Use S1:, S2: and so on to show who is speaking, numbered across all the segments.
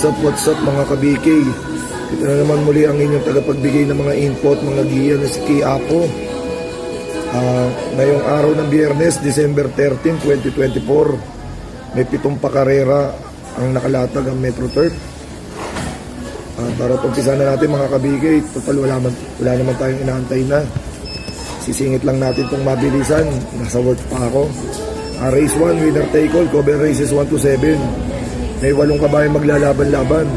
S1: What's up mga ka-BK? Ito na naman muli ang inyong tagapagbigay ng mga input, mga giya na si Kiapo. Ngayong araw ng Biyernes, December 13, 2024, may 7 pakarera ang nakalatag ang Metro Turf. Para umpisa na natin mga ka-BK, total wala naman tayong inaantay na. Sisingit lang natin itong mabilisan, nasa work pa ako. Race 1, winner take all, cover races 1 to 7. May 8 kabayan maglalaban-laban.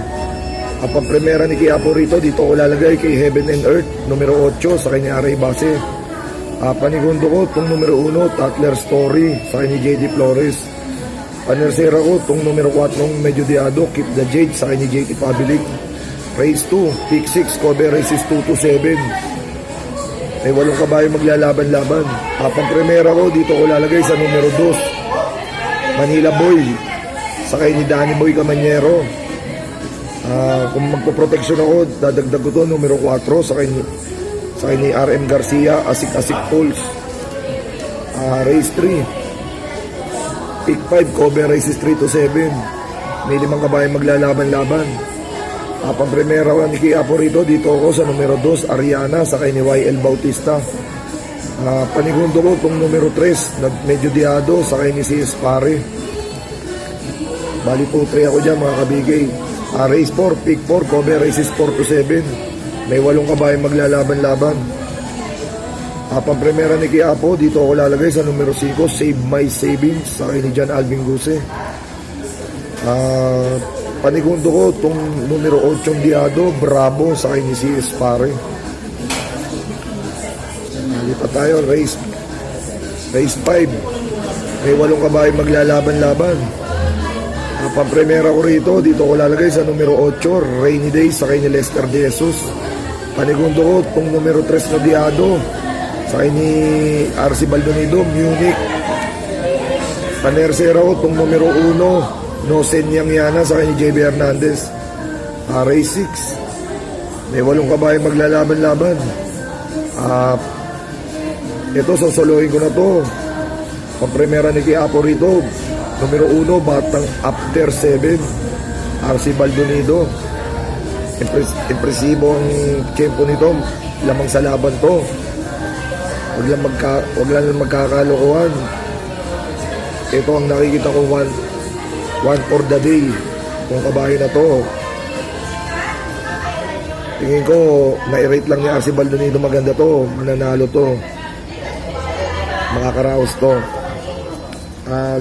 S1: Ang pampremera ni Kiapo rito, dito ko lalagay kay Heaven and Earth, numero 8, sa kanya Aray Base. Panigundo ko, itong numero 1, Tatler Story, sa kanya JD Flores. Panersera ko, itong numero 4, Medyo Diado, Keep the Jade, sa kanya JT Pabilik. Race 2, Pick 6, cover races 2 to 7. May 8 kabayan maglalaban-laban. Pampremera ko, dito ko lalagay sa numero 2, Manila Boy, sakay ni Danny Boy Camanyero. Kung magpo-protection ako, dadagdag ko to numero 4, sakay ni RM Garcia, Asik Tools. Race 3, Pick 5, cover races 3 to 7. May 5 kabayan maglalaban-laban. Pampremera ko ni Kiapo rito, dito ako sa numero 2, Ariana, sakay ni YL Bautista. Panigundo ko itong numero 3, Medyo Diado, sakay ni CS Pare. Bali po 3 ako dyan mga kabigay. Race 4, Pick 4, cover races 4 to 7. May 8 kabayan maglalaban-laban. Pampremera ni Kiapo, dito ako lalagay sa numero 5, Save My Savings, sakay ni John Alvin Guse. Panigundo ko itong numero 8, Diado, Bravo, sakay ni CS Pare. Lipat tayo, race 5. May 8 kabayan maglalaban-laban. Pampremera ko rito, dito ko lalagay sa numero 8, Rainy Days, sakay ni Lester De Jesus. Panigundo ko itong numero 3 na Diado, sakay ni RC Baldonido, Munich. Panersera ko itong numero 1, No Senyang Yana, sakay ni JB Hernandez. Race 6, may 8 kabayan maglalaban-laban. Ito, sosolohin ko na to. Pampremera ni Kiapo rito, numero 1, Batang After 7, RC Baldonido. Impresibo ang tempo nito, lamang sa laban to. Huwag lang magkakalokohan. Ito ang nakikita ko, one for the day, kung kabahin na to. Tingin ko na-rate lang ni RC Baldonido, maganda to, mananalo to, makakaraos to.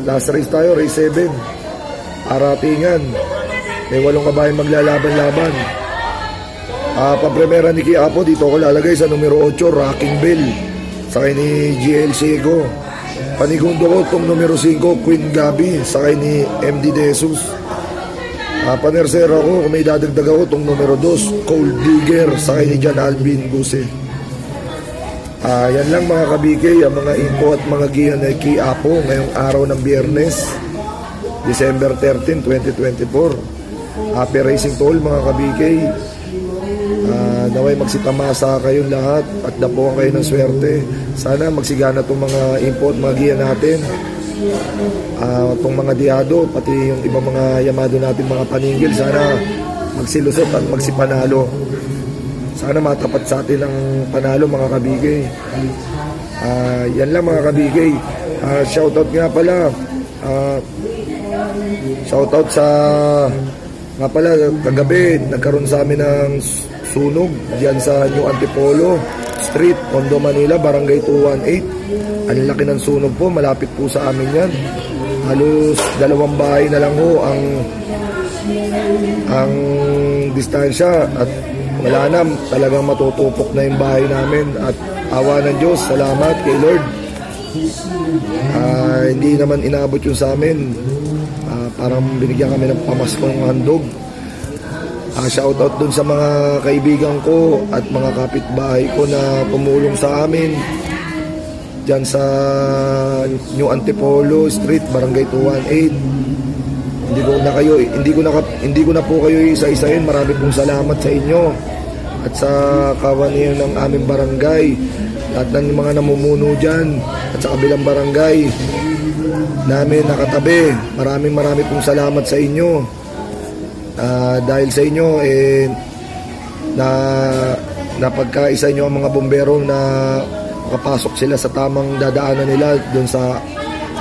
S1: Last race tayo, race 7, Aratingan. May 8 kabayan maglalaban-laban. Pampremera ni Kiapo, dito ko lalagay sa numero 8, Rocking Bell, sakay ni GL Ciego. Panigundo ko itong numero 5, Queen Gabi, sakay ni MD De Jesus. Panersera ko, kung may dadagdag ako, itong numero 2, Cold Digger, sakay ni John Alvin Guse. Yan lang mga kabigay, ang mga info at mga giya na Kiapo ngayong araw ng Biyernes, December 13, 2024. Happy racing to all mga kabigay. Naway magsitamasa kayong lahat at dapuan kayo ng swerte. Sana magsigana itong mga info at mga giya natin. Itong mga Diado, pati yung ibang mga Yamado natin, mga paningil, sana magsilusot at magsipanalo. Sana matapat sa atin ang panalo mga kabigay. Yan lang mga kabigay. Shoutout nga pala. Shoutout sa nga pala, kagabi nagkaroon sa amin ng sunog diyan sa New Antipolo Street, Tondo, Manila, Barangay 218. Ang laki ng sunog po, malapit po sa amin yan. Halos 2 bahay na lang ho ang distansya at wala na, talagang matutupok na yung bahay namin. At awa ng Diyos, salamat kay Lord. Hindi naman inabot yun sa amin. Parang binigyan kami ng pamaskong handog. Shoutout dun sa mga kaibigan ko at mga kapitbahay ko na tumulong sa amin dyan sa New Antipolo Street, Barangay 218. Hindi ko na po kayo isa-isahin. Marami pong salamat sa inyo at sa kawanihan ng aming barangay, at ng mga namumuno dyan at sa kabilang barangay namin nakatabi. Marami pong salamat sa inyo. Dahil sa inyo, na napagkaisa nyo ang mga bomberong na makapasok sila sa tamang dadaanan nila doon sa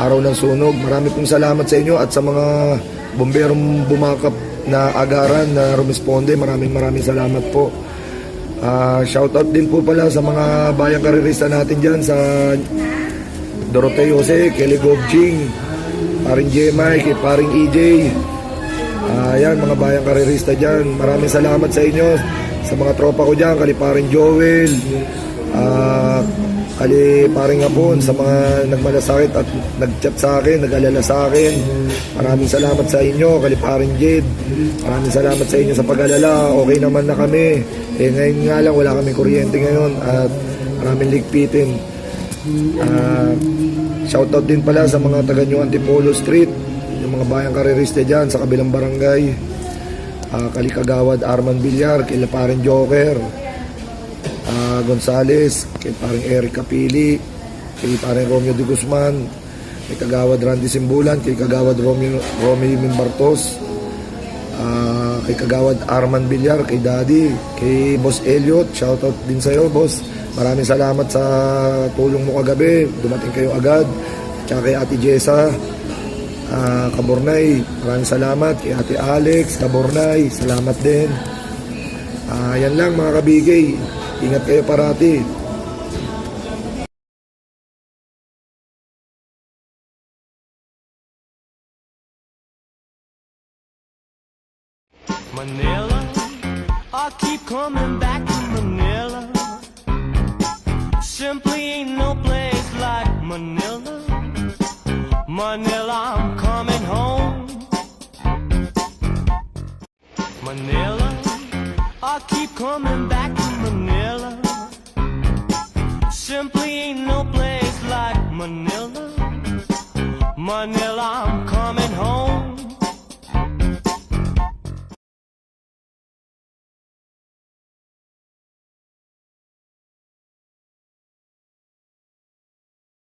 S1: araw ng sunog. Marami pong salamat sa inyo at sa mga bomberong bumakap na agaran na rumisponde. Maraming salamat po. Shoutout din po pala sa mga bayang karirista natin dyan sa Doroteo Jose, Kelly Gobjing, paring Jemay, kay paring EJ. Yan, mga bayang karirista dyan. Maraming salamat sa inyo. Sa mga tropa ko dyan, kali paring Joel, kali paring Hapon, sa mga nagmalasakit at nagchat sa akin, nag-alala sa akin. Maraming salamat sa inyo, kali paring Jade. Maraming salamat sa inyo sa pag-alala. Okay naman na kami. Ngayon nga lang, wala kaming kuryente ngayon at maraming ligpitin. Shoutout din pala sa mga taga New Antipolo Street, yung mga bayang karirista dyan sa kabilang barangay. Kalikagawad Arman Villar, kay paring Joker, Gonzales, kay paring Eric Capili, kay paring Romeo de Guzman, kay kagawad Randy Simbulan, kay kagawad Romeo Mimbartos, kay kagawad Arman Villar, kay Daddy, kay Boss Elliot. Shoutout din sa'yo, Boss. Maraming salamat sa tulong mo kagabi. Dumating kayo agad. Tsaka kay Ate Jessa Cabornay, maraming salamat. Kay Ate Alex Cabornay, salamat din. Yan lang mga kabigay. Ingat kayo parati.
S2: Manila, I keep coming back to Manila. Simply ain't no place like Manila. Manila, I'm coming home. Manila, I keep coming back to Manila. Simply ain't no place like Manila. Manila, I'm coming